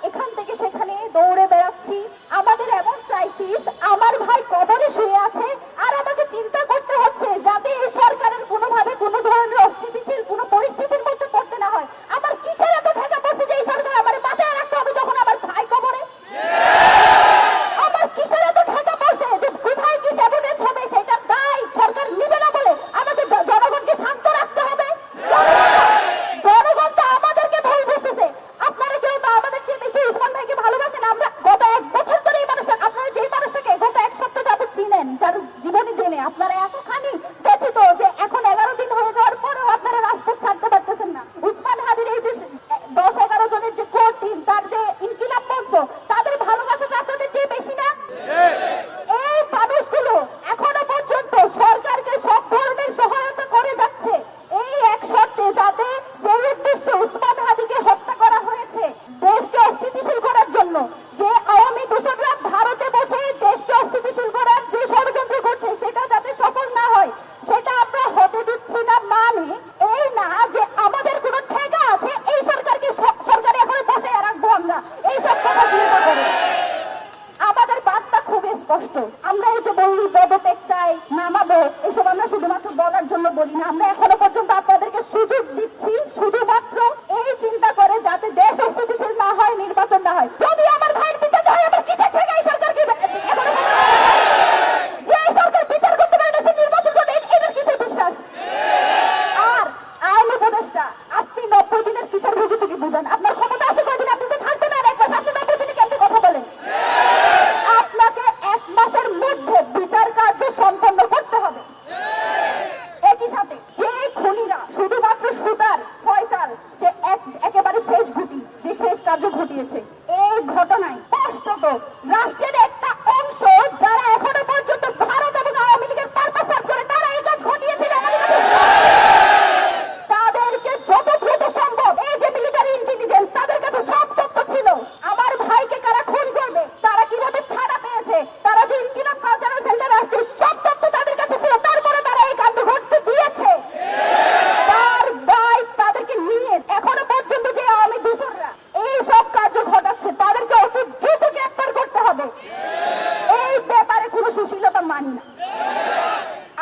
এখান থেকে সেখানে দৌড়ে বেড়াচ্ছি। আমাদের এমন ক্রাইসিস, আমার ভাই কবরে শুয়ে আছে আর আমাকে চিন্তা করতে হচ্ছে যাতে এই সরকারের কোনোভাবে কোনো ধরনের অস্থিতিশীল কোনো পরিস্থিতির মধ্যে পড়তে না হয়। আমার কিসের এত ঠেকা পড়ছে যে এই সরকার আমার বাঁচায় রাখতে হবে যখন আমার ভাই কবরে? আমার কিসের এত ঠেকা পড়ছে যে কোথায় কি স্যাবোটেজ হবে সেটার দায় সরকার নিবে না বলে আমাকে জনগণকে শান্ত রাখতে হবে? জনগণ তো আমাদেরকে ভুল বুঝতেছে। আপনারা কেউ তো আমাদের চেয়ে বেশি উসমান ভাইকে ভালোবাসেন। আমরা গত 1 বছর ধরে এই মানুষটা, আপনারা যেই মানুষটাকে গত 1 সপ্তাহ যাবত চিনেন, যার জীবনে জেনে আপনারা এতখানি ব্যথিত যে এখন 11 দিন হয়ে যাওয়ার পরেও আপনারা রাজপথ ছাড়তে পারতেছেন না। উসমান হাদির এই যে 10-11 জনের যে কোর টিম, তার যে ইনকিলাব মঞ্চ, তাদের ভালোবাসাটা আপনাদের চেয়ে বেশি না? এই মানুষগুলো এখনো পর্যন্ত সরকারকে সব ধরনের সহায়তা করে যাচ্ছে এই এক শর্তে, যাতে যে উদ্দেশ্যে উসমান হাদিকে হত্যা করা হয়েছে দেশকে অস্থিতিশীল করার জন্য, যে আওয়ামী দূষণরা ভারতে বসে দেশকে অস্থিতিশীল করার যে ষড়যন্ত্র করছে সেটা যাতে সফল না হয় সেটা আমরা হতে দিচ্ছি না। মানে এই না যে আমাদের কোনো ঠেকা আছে এই সরকারকে সরকারে এখনো বসে রাখবো আমরা, এইসব কথা চিন্তা করে। আমাদের বার্তা খুব স্পষ্ট। আমরা এই যে বলি পদত্যাগ চাই, নামাবো, এসব আমরা শুধুমাত্র বলার জন্য বলি না। আমরা এখনো পর্যন্ত আপনাদেরকে সুযোগ দিচ্ছি শুধুমাত্র এই চিন্তা করে যাতে দেশ অস্থিতিশীল না হয়, নির্বাচন না হয়। যদি আমার ভাইয়ের বিচার হয়, আমার কিসের থেকে এই সরকারকে যে এই সরকার বিচার করতে পারে না, সে নির্বাচন করবে, এটার কিসের বিশ্বাস? আর আইন উপদেষ্টা, আপনি 90 দিনের কিসের ভুগিচুকি বুঝেন? আপনার ক্ষমতা আছে কয়দিন? আপনি তো থাকবেন আর 1 মাস, আপনি 90 দিনে কেমনি কথা বলেন? আপনাকে 1 মাসের মধ্যে বিচার কার্য সম্পন্ন করতে হবে। একই সাথে যে খুনিরা শুধুমাত্র সুতার ফয়সাল, সে একেবারে শেষ ঘটি, যে শেষ কার্য ঘটিয়েছে এই ঘটনায় স্পষ্টত রাষ্ট্রের একটা অংশ যারা এখনো পর্যন্ত ভারত এবং আওয়ামী লীগের পারপাস সার্ভ করে তারা এই কাজ ঘটিয়েছে। তাদেরকে যত দ্রুত সম্ভব, এই যে মিলিটারি ইন্টেলিজেন্স, তাদের কাছে সব তথ্য ছিল। আমার ভাইকে কারা খুন করবে, তারা কিভাবে ছাড়া পেয়েছে, তারা যে ইনকিলাব কালচারাল সেন্টার আসছে, সব তথ্য তাদের কাছে ছিল। তারপরে তারা এই কাণ্ড ঘটতে দিয়েছে। তার দায় তাদেরকে নিয়ে এখনো পর্যন্ত যে আওয়ামী দূষণরা এই সব কার্য ঘটাচ্ছে তাদেরকে অতি দ্রুত গ্রেপ্তার করতে হবে। এই ব্যাপারে কোনো সুশীলতা মানি না।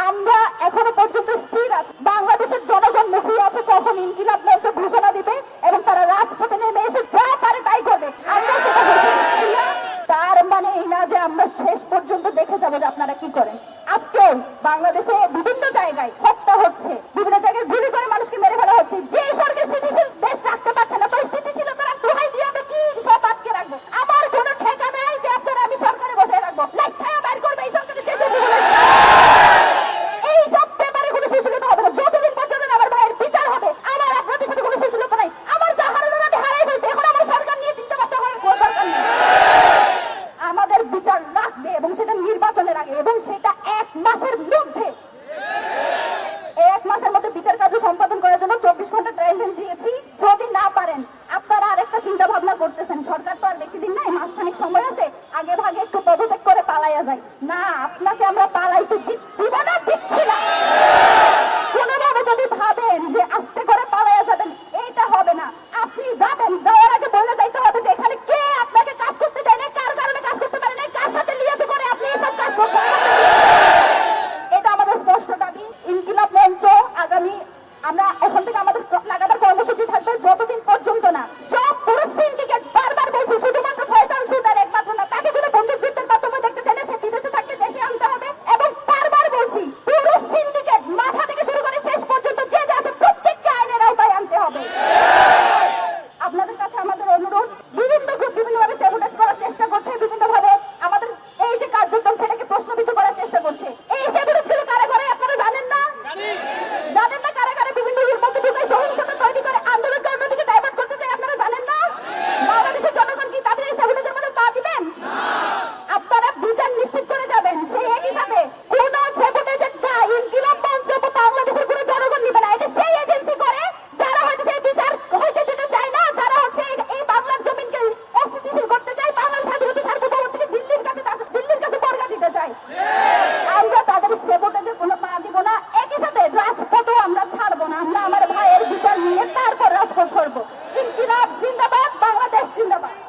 আমরা এখনো পর্যন্ত স্থির আছি। বাংলাদেশের জনগণ মুখিয়ে আছে কখন ইনকিলাব মঞ্চ ঘোষণা দিবে এবং তারা রাজপথে নেমে এসে যা পারে তাই করবে। আমরা সেটা বলছি না। তার মানে এই না যে আমরা শেষ পর্যন্ত দেখে যাবো যে আপনারা কি করেন। আজকেও বাংলাদেশে বিভিন্ন জায়গায় হত্যা হচ্ছে, বিভিন্ন জায়গায় গুলি করে মানুষকে মেরে ফেলা হচ্ছে। যে সরকার স্থিতিশীল দেশ রাখতে পারছে না, তো স্থিতিশীলতার দোহাই দিয়ে আমরা কি সব আটকে রাখবো? আমার কোনো ঠেকা নাই যে আপনারা আমি সরকারে বসে রাখবো। লাইফটাইম বাইর করবে এই সরকারের যে সব এই সব ব্যাপারে কোনো সুশীলতা হবে না যতদিন পর্যন্ত আমার ভাইয়ের বিচার হবে। আমার আপনাদের সাথে কোনো সুশীলতা নাই। আমার যা হারানোর আমি হারাই ফেলছি, এখন আমার সরকার নিয়ে চিন্তা ভাবনা করার কোনো দরকার নেই। আমাদের বিচার লাগবে এবং সেটা নির্বাচনের আগে, এবং সেটা 1 মাসের মধ্যে। এই 1 মাসের মধ্যে বিচার কার্য সম্পাদন করার জন্য 24 ঘন্টা টাইম দিয়েছি। যদি না পারেন, আপনারা আরেকটা চিন্তা ভাবনা করতেছেন, সরকার তো আর বেশি দিন নাই, মাসখানেক সময় আছে,